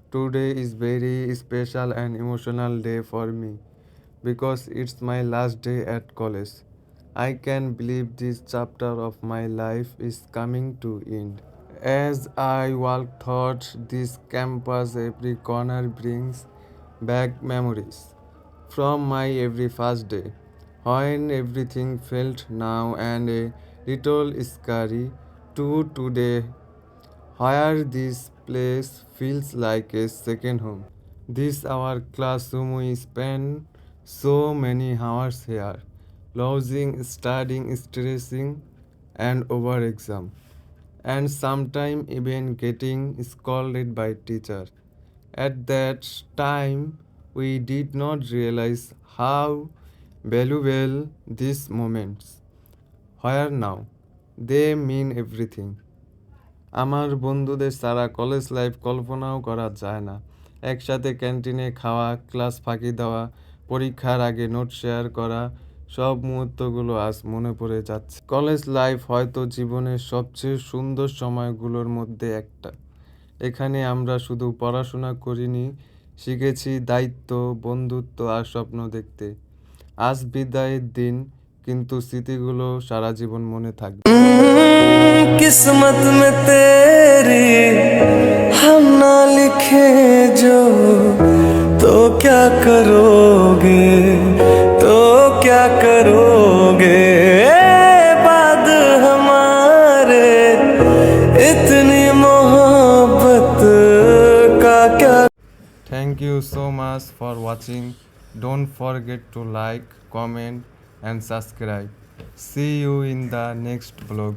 Today is very special and emotional day for me because it's my last day at college. I can believe this chapter of my life is coming to end. As I walk through this campus, every corner brings back memories from my every first day, when everything felt now and a little scary to today, where this place feels like a second home. This our classroom we spend so many hours here, losing, studying, stressing, and over exam, and sometimes even getting scolded by teacher. At that time, we did not realize how valuable these moments were now. They mean everything. আমার বন্ধুদের ছাড়া college life কল্পনাও করা যায় না। একসাথে ক্যান্টিনে খাওয়া, ক্লাস ফাঁকি দেওয়া, পরীক্ষার আগে নোট শেয়ার করা, সব মুহূর্তগুলো আজ মনে পড়ে যাচ্ছে। কলেজ লাইফ হয়তো জীবনের সবচেয়ে সুন্দর সময়গুলোর মধ্যে একটা। এখানে আমরা শুধু পড়াশোনা করিনি, শিখেছি দায়িত্ব, বন্ধুত্ব আর স্বপ্ন দেখতে। আজ বিদায়ের দিন, কিন্তু স্মৃতিগুলো সারা জীবন মনে থাকবে। किस्मत में तेरी हम ना लिखे जो, तो क्या करोगे, तो क्या करोगे बाद हमारे इतनी मोहब्बत का क्या। Thank you so much for watching. Don't forget to like, comment and subscribe. See you in the next vlog.